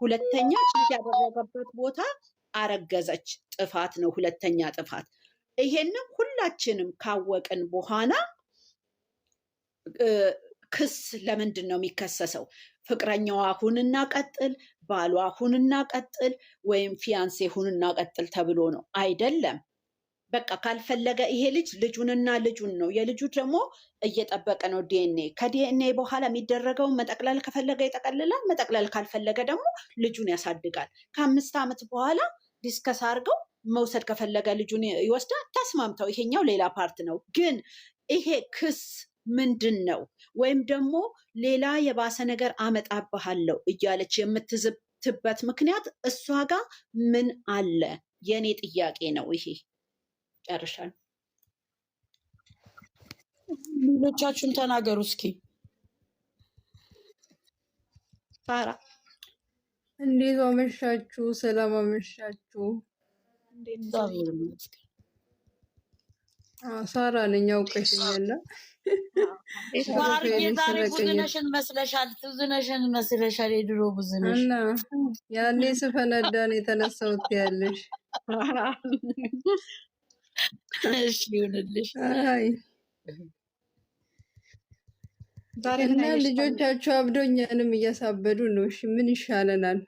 ሁለተኛ ቺት ያደረገበት ቦታ አረገዘች። ጥፋት ነው፣ ሁለተኛ ጥፋት። ይሄንን ሁላችንም ካወቅን በኋላ ክስ ለምንድን ነው የሚከሰሰው? ፍቅረኛዋ ሁንና ቀጥል፣ ባሏ ሁንና ቀጥል፣ ወይም ፊያንሴ ሁንና ቀጥል ተብሎ ነው አይደለም። በቃ ካልፈለገ ይሄ ልጅ ልጁንና ልጁን ነው። የልጁ ደግሞ እየጠበቀ ነው ዲኤንኤ። ከዲኤንኤ በኋላ የሚደረገውን መጠቅለል ከፈለገ ይጠቀልላል፣ መጠቅለል ካልፈለገ ደግሞ ልጁን ያሳድጋል። ከ5 ዓመት በኋላ ዲስከስ አድርገው መውሰድ ከፈለገ ልጁን ይወስዳል። ተስማምተው፣ ይሄኛው ሌላ ፓርት ነው። ግን ይሄ ክስ ምንድን ነው? ወይም ደግሞ ሌላ የባሰ ነገር አመጣብሃለሁ እያለች የምትዝትበት ምክንያት እሷ ጋር ምን አለ? የኔ ጥያቄ ነው ይሄ። ጨርሻለሁ። ሌሎቻችሁን ተናገሩ እስኪ። ሳራ እንዴት አመሻችሁ? ሰላም አመሻችሁ። ሳራ ነኝ፣ አውቀሽኛል። ዛሬ ብዙነሽን መስለሻል፣ ብዙነሽን መስለሻል። የድሮ ብዙነሽ እና ያኔ ስፈነዳን የተነሳሁት ያለሽ። እሺ ይሁንልሽ። አይ እና ልጆቻችሁ አብዶኛንም እያሳበዱ ነው። እሺ ምን ይሻለናል?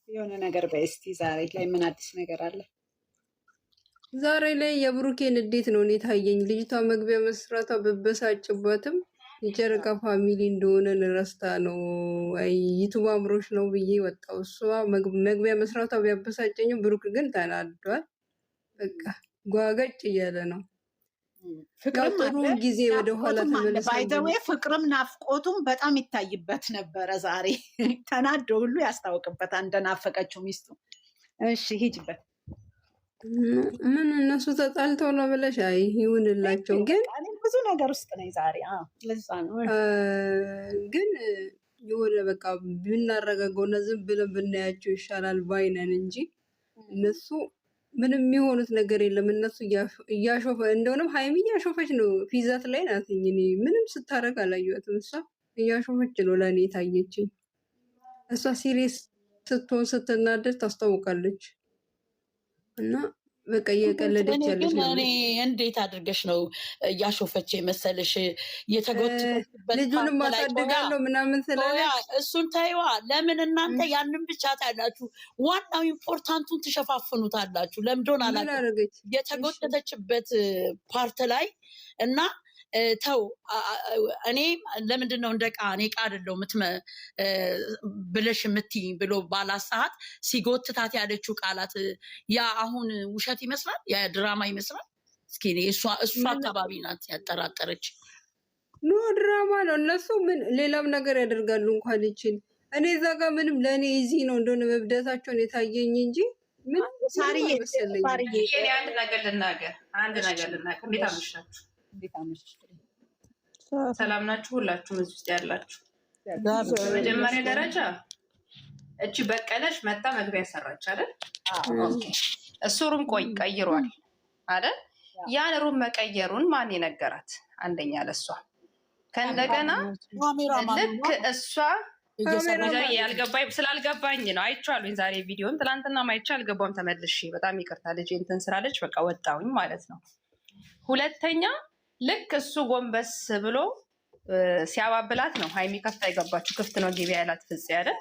የሆነ ነገር በእስቲ ዛሬ ላይ ምን አዲስ ነገር አለ? ዛሬ ላይ የብሩኬን እንዴት ነው እኔ ታየኝ። ልጅቷ መግቢያ መስራቷ በበሳጭባትም የጨረቃ ፋሚሊ እንደሆነ ረስታ ነው። አይ ዩቱብ አምሮሽ ነው ብዬ ወጣው። እሷ መግቢያ መስራቷ ቢያበሳጨኝም ብሩክ ግን ተናዷል። በቃ ጓገጭ እያለ ነው። ፍቅርም ጥሩ ጊዜ ወደ ኋላ ተመለሰ። ባይዘዌ ፍቅርም ናፍቆቱም በጣም ይታይበት ነበረ። ዛሬ ተናዶ ሁሉ ያስታውቅበት እንደናፈቀችው ሚስቱ። እሺ ሂጅበት። ምን እነሱ ተጣልተው ነው ብለሽ? አይ ይሁንላቸው። ግን ብዙ ነገር ውስጥ ነኝ ዛሬ። ለዛ ነው ግን የሆነ በቃ ብናረጋገውና ዝም ብለን ብናያቸው ይሻላል ባይነን እንጂ እነሱ ምንም የሚሆኑት ነገር የለም። እነሱ እያሾፈ እንደሆነም ሀይሚ እያሾፈች ነው። ፊዛት ላይ ናት። እኔ ምንም ስታረግ አላየኋትም። እሷ እያሾፈች ነው ለእኔ ታየችኝ። እሷ ሲሪየስ ስትሆን ስትናደድ ታስታውቃለች። እና በቃ እየቀለደች ያለች ነው። እኔ እንዴት አድርገሽ ነው እያሾፈች የመሰለሽ? የተጎተተችበት ልጁንም ማሳደጋለሁ ምናምን ስላለ እሱን ታይዋ። ለምን እናንተ ያንን ብቻ ታያላችሁ? ዋናው ኢምፖርታንቱን ትሸፋፍኑታላችሁ። ለምዶን አላውቅም። የተጎተተችበት ፓርት ላይ እና ተው እኔ ለምንድን ነው እንደ እኔ ዕቃ አይደለሁ ብለሽ የምትይኝ ብሎ ባላሰዓት ሲጎትታት ያለችው ቃላት ያ አሁን ውሸት ይመስላል? ያ ድራማ ይመስላል? እስኪ እሷ አካባቢ ናት ያጠራጠረች። ኖ ድራማ ነው። እነሱ ምን ሌላም ነገር ያደርጋሉ እንኳን ይችል። እኔ እዛ ጋር ምንም ለእኔ እዚህ ነው እንደሆነ መብደታቸውን የታየኝ እንጂ ምን ሳርዬ አንድ ነገር ልናገር። እንዴት አመሻችሁ? ሰላም ናችሁ? ሁላችሁም እዚህ ውስጥ ያላችሁ። በመጀመሪያ ደረጃ እቺ በቀለሽ መጣ መግቢያ ሰራች አይደል? እሱ ሩም ቀይሯል አይደል? ያን ሩም መቀየሩን ማን የነገራት? አንደኛ ለሷ ከእንደገና ልክ እሷ ስላልገባኝ ነው አይቼዋለሁኝ። ዛሬ ቪዲዮን ትናንትና ማይቼ አልገባም። ተመልሼ በጣም ይቅርታ ልጄ እንትን ስላለች በቃ ወጣሁኝ ማለት ነው። ሁለተኛ ልክ እሱ ጎንበስ ብሎ ሲያባብላት ነው ሀይሚ ከፍታ የገባችው። ክፍት ነው ግቢ ያላት ፍፄ አይደል?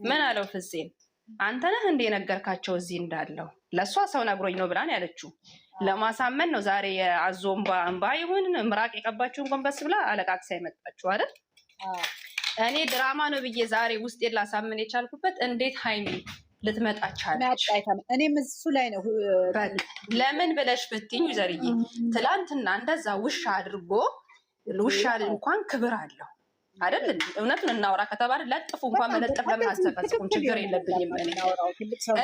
ምን አለው ፍፄን? አንተ ነህ እንደ ነገርካቸው እዚህ እንዳለው? ለእሷ ሰው ነግሮኝ ነው ብላን ያለችው። ለማሳመን ነው ዛሬ የአዞ እንባ ይሁን ምራቅ የቀባችውን ጎንበስ ብላ አለቃቅሳ የመጣችው አይደል? እኔ ድራማ ነው ብዬ ዛሬ ውስጤን ላሳምን የቻልኩበት እንዴት ሀይሚ ልትመጣ ቻለች? እኔም እሱ ላይ ነው። ለምን ብለሽ ብትይኝ ዘርዬ ትላንትና እንደዛ ውሻ አድርጎ ውሻ እንኳን ክብር አለው አይደል? እውነቱን እናውራ ከተባለ ለጥፉ እንኳን መለጠፍ ለምን አልተፈጽኩም? ችግር የለብኝም እኔ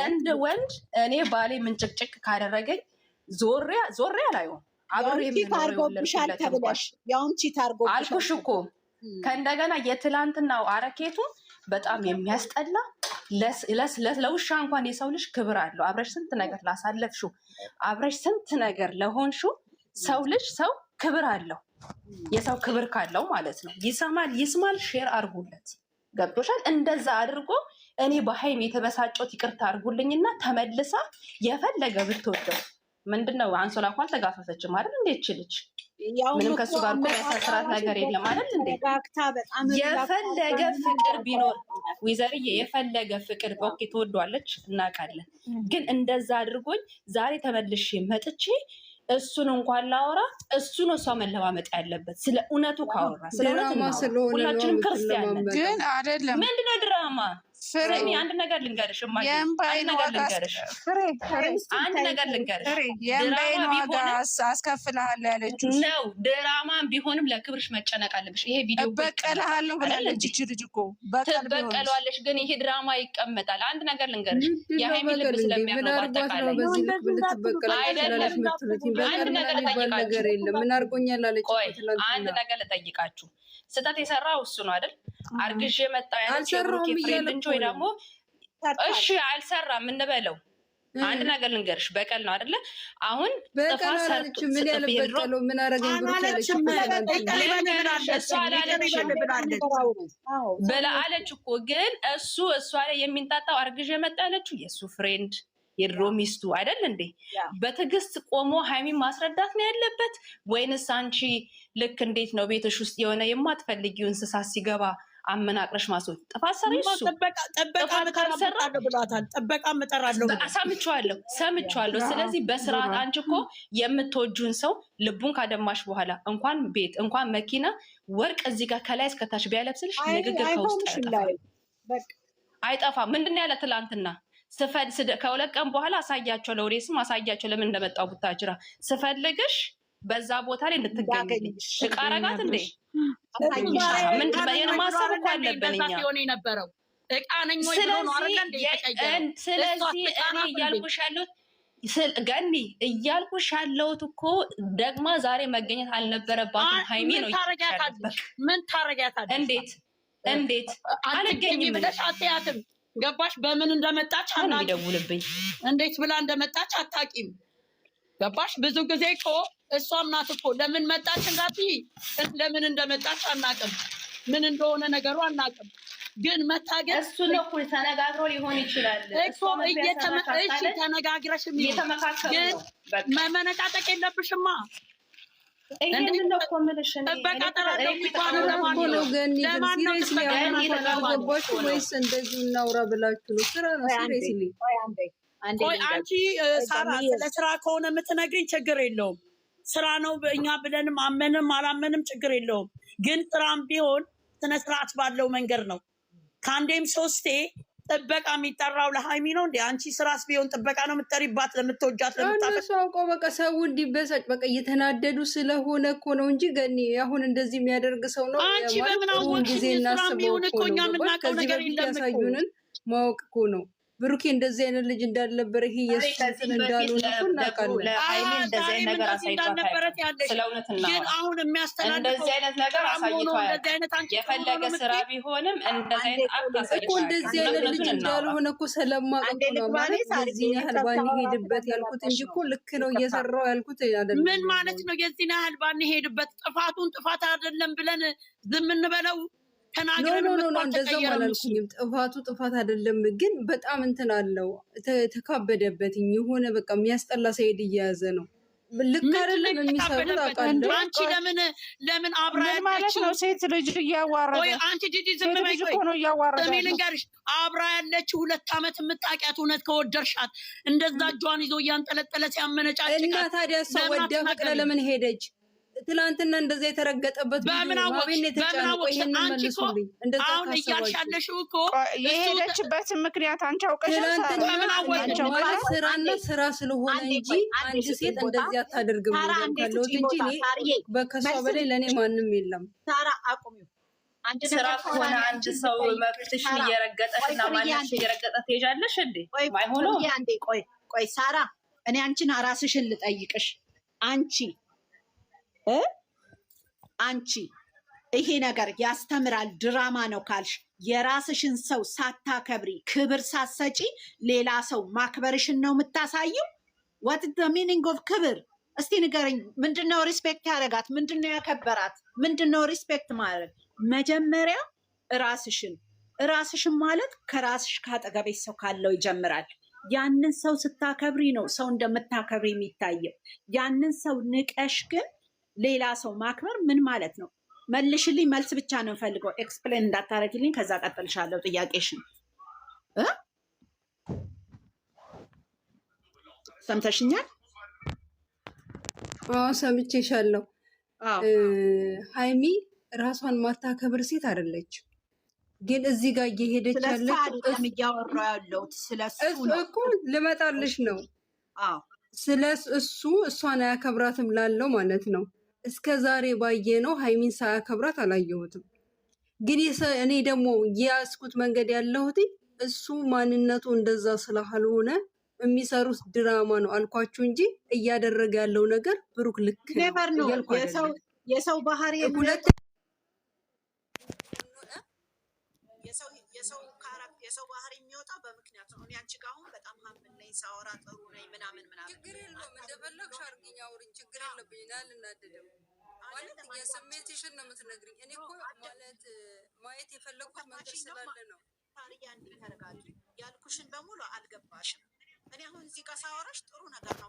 እንደ ወንድ። እኔ ባሌ ምንጭቅጭቅ ካደረገኝ ዞሬ አላየውም። አብሬ የምኖርብሻል ተብለሽ ያውም ቺት አድርጎብሻል አልኩሽ እኮ። ከእንደገና የትላንትናው አረኬቱ በጣም የሚያስጠላ ለውሻ እንኳን የሰው ልጅ ክብር አለው። አብረሽ ስንት ነገር ላሳለፍሽው፣ አብረሽ ስንት ነገር ለሆንሽው ሰው ልጅ ሰው ክብር አለው። የሰው ክብር ካለው ማለት ነው። ይሰማል፣ ይስማል። ሼር አድርጉለት። ገብቶሻል? እንደዛ አድርጎ እኔ በሀይሚ የተበሳጨሁት ይቅርታ አድርጉልኝና ተመልሳ የፈለገ ብትወደው ምንድነው አንሶላ እኮ አልተጋፈፈችም አይደል? እንዴት ችልች ምንም ከሱ ጋር እኮ ያሳስራት ነገር የለም አይደል እንዴ? የፈለገ ፍቅር ቢኖር ዊዘርዬ የፈለገ ፍቅር ኦኬ ትወዷለች እናውቃለን። ግን እንደዛ አድርጎኝ ዛሬ ተመልሼ መጥቼ እሱን እንኳን ላወራ እሱን እሷ መለማመጥ ያለበት ስለ እውነቱ ካወራ ስለ እውነቱ ሁላችንም ክርስቲያን ነን። ግን አይደለም ምንድነው ድራማ? ፍሬ አንድ ነገር ልንገርሽ አንድ ነገር ልንገርሽ የእምባይን ዋጋ አስከፍልሃለሁ ያለችው ነው። ድራማን ቢሆንም ለክብርሽ መጨነቅ አለብሽ። ይሄ ቪዲዮ እበቀልሃለሁ ብላለች እች ልጅ እኮ ትበቀለዋለሽ። ግን ይሄ ድራማ ይቀመጣል። አንድ ነገር ልንገርሽ የሀይሚ ልብ ስለሚያምነው አጠቃላይ አንድ ነገር ልጠይቃችሁ። ስህተት የሰራው እሱ ነው አይደል? አርግዤ መጣሁ ያለች የብሩኬ ፍሬንድ እንጂ ወይ ደግሞ እሺ አልሰራም እንበለው። አንድ ነገር ልንገርሽ በቀል ነው አይደለ? አሁን ጥፋት ሰርቶ ምን ያለበቀለው ምን አረገኝ ብሩኬ በላ አለች እኮ። ግን እሷ ላይ የሚንጣጣው አርግዤ መጣሁ ያለችው የእሱ ፍሬንድ የድሮ ሚስቱ አይደል እንዴ? በትዕግስት ቆሞ ሀይሚን ማስረዳት ነው ያለበት ወይንስ አንቺ ልክ እንዴት ነው ቤትሽ ውስጥ የሆነ የማትፈልጊው እንስሳ ሲገባ አመናቅረሽ ማስወጥ? ጥፋት ሰሪ እሱ ጥበቃ እጠራለሁ ሰምቼዋለሁ። ስለዚህ በስርዓት አንቺ እኮ የምትወጁን ሰው ልቡን ካደማሽ በኋላ እንኳን ቤት እንኳን መኪና ወርቅ እዚህ ጋር ከላይ እስከታች ቢያለብስልሽ ንግግር ከውስጥ አይጠፋም። ምንድን ነው ያለ ትላንትና ከሁለት ቀን በኋላ አሳያቸው ለወሬስም አሳያቸው ለምን እንደመጣው ቡታጅራ ስፈልግሽ በዛ ቦታ ላይ እንድትገኝ ተቃረጋት እንዴ? ምንድን ማሰብ እኮ አለብን እኛ። ስለዚህ እኔ እያልኩሽ ያለሁት ገኒ እያልኩሽ ያለሁት እኮ ደግማ ዛሬ መገኘት አልነበረባትም ሀይሚ ነው። ምን ታረጊያታለሽ? እንዴት አልገኝም ብለሽ አትያትም? ገባሽ? በምን እንደመጣች ይደውልብኝ እንዴት ብላ እንደመጣች አታቂም። ገባሽ? ብዙ ጊዜ እኮ እሷም ናት እኮ ለምን መጣች እንዳትዪ፣ ለምን እንደመጣች አናቅም፣ ምን እንደሆነ ነገሩ አናቅም። ግን መታገል እሱ ነው እኮ ተነጋግሮ ሊሆን ይችላል እኮ ተነጋግረሽ ግን መመነጣጠቅ የለብሽማ። ወይስ እንደዚህ እናውራ ብላችሁ ነው? ስራ ነው። ሲሪየስሊ አንቺ ሳራ ስለ ስራ ከሆነ የምትነግሪኝ ችግር የለውም። ስራ ነው እኛ ብለንም አመንም አላመንም ችግር የለውም። ግን ስራም ቢሆን ስነስርዓት ባለው መንገድ ነው። ከአንዴም ሶስቴ ጥበቃ የሚጠራው ለሀይሚ ነው እንዴ? አንቺ ስራስ ቢሆን ጥበቃ ነው የምትጠሪባት ለምትወጃት ለምታፈቅራት። አውቀው በቃ ሰው እንዲበሳጭ በቃ እየተናደዱ ስለሆነ እኮ ነው እንጂ ገኒ አሁን እንደዚህ የሚያደርግ ሰው ነው። አንቺ በምን አወቅሽ? ጊዜ እናስበው እኮ እኛ የምናውቀው ነገር የለም። ያሳዩንን ማወቅ እኮ ነው። ብሩኬ እንደዚህ አይነት ልጅ እንዳልነበረ ይሄ የሱስን እንዳልሆነ እኮ እናውቃለን። ለሀይሚ እንደዚህ አይነት ነገር አሳይቷታል። ስለ እውነት እና ግን አሁን የሚያስተላልፈው እንደዚህ አይነት ነገር አሳይቷል። የፈለገ ስራ ቢሆንም እንደዚህ አይነት አክት አሳይቷል እኮ እንደዚህ አይነት ልጅ እንዳልሆነ እኮ ስለማውቅ ነው ማለት የዚህን ያህል ባንሄድበት ያልኩት እንጂ እኮ ልክ ነው እየሰራው ያልኩት አይደለም። ምን ማለት ነው የዚህን ያህል ባንሄድበት? ጥፋቱን ጥፋት አይደለም ብለን ዝም እንበለው? እንደዛም አላልኩኝም። ጥፋቱ ጥፋት አይደለም፣ ግን በጣም እንትን አለው ተካበደበትኝ። የሆነ በቃ የሚያስጠላ ሰይድ እየያዘ ነው። ልክ አይደለም የሚሰሩት አውቃለሁ። አንቺ ለምን አብራ ያለችው ነው? ሴት ልጅ እያዋረደ አንቺ ጂጂ ዝም በይ ነው እያዋረደ ልንገርሽ፣ አብራ ያለችው 2 ዓመት የምታውቂያት እውነት ከወደድሻት እንደዛ እጇን ይዞ እያንጠለጠለ ሲያመነጫጭቃት እና ታዲያ እሷ ወደ ፈቅደ ለምን ሄደች? ትላንትና እንደዛ የተረገጠበት በምን አወቅሽ? አንቺ እኮ አሁን እያልሻለሽው እኮ የሄደችበትን ምክንያት አንቺ አውቀሻል። ስራና ስራ ስለሆነ እንጂ አንድ ሴት እንደዚህ አታደርግም ካለሁት እንጂ እኔ በከሷ በላይ ለእኔ ማንም የለም። ሳራ አቁሚው። ስራ ከሆነ አንድ ሰው መብትሽን እየረገጠሽ እና ማንሽ እየረገጠ ትሄጃለሽ እንዴ? ማይሆነው አንዴ ቆይ ሳራ፣ እኔ አንቺን ራስሽን ልጠይቅሽ። አንቺ ይሄ ነገር ያስተምራል ድራማ ነው ካልሽ የራስሽን ሰው ሳታከብሪ ክብር ሳትሰጪ ሌላ ሰው ማክበርሽን ነው የምታሳየው? what is the meaning of ክብር? እስቲ ንገረኝ። ምንድነው ሪስፔክት ያደረጋት? ምንድነው ያከበራት? ምንድነው ሪስፔክት ማለት? መጀመሪያ ራስሽን ራስሽን ማለት ከራስሽ ካጠገቤሽ ሰው ካለው ይጀምራል። ያንን ሰው ስታከብሪ ነው ሰው እንደምታከብሪ የሚታየው። ያንን ሰው ንቀሽ ግን ሌላ ሰው ማክበር ምን ማለት ነው? መልሽልኝ። መልስ ብቻ ነው የምፈልገው፣ ኤክስፕሌን እንዳታረግልኝ። ከዛ ቀጥልሻለሁ ጥያቄሽን። ሰምተሽኛል? ሰምቼሻለሁ። ሀይሚ ራሷን ማታከብር ሴት አይደለች። ግን እዚህ ጋር እየሄደች ያለች እያወራ ያለሁት ስለሱ እኮ ልመጣልሽ ነው። ስለ እሷን አያከብራትም ላለው ማለት ነው። እስከ ዛሬ ባየ ነው ሀይሚን ሳያከብራት አላየሁትም። ግን እኔ ደግሞ የያዝኩት መንገድ ያለሁት እሱ ማንነቱ እንደዛ ስላልሆነ የሚሰሩት ድራማ ነው አልኳችሁ እንጂ እያደረገ ያለው ነገር ብሩክ ልክ ነው። የሰው ባህሪ የሰው ባህሪ የሚወጣው በምክንያት ነው። እኔ አንቺ ጋር አሁን በጣም ሀምብል ነኝ፣ ሳወራ ጥሩ ነኝ ምናምን ችግር የለውም። እንደፈለግሽ አድርጊኝ፣ አውሪኝ፣ ችግር የለብኝ። አልናደድም ማለት የስሜትሽን ነው የምትነግሪኝ። እኔ እኮ ማለት ማየት የፈለግኩት መንገድ ስላለ ነው። ታሪያ እንዲህ ተረጋጊ። ያልኩሽን በሙሉ አልገባሽም። እኔ አሁን እዚህ ጋር ሳወራሽ ጥሩ ነገር ነው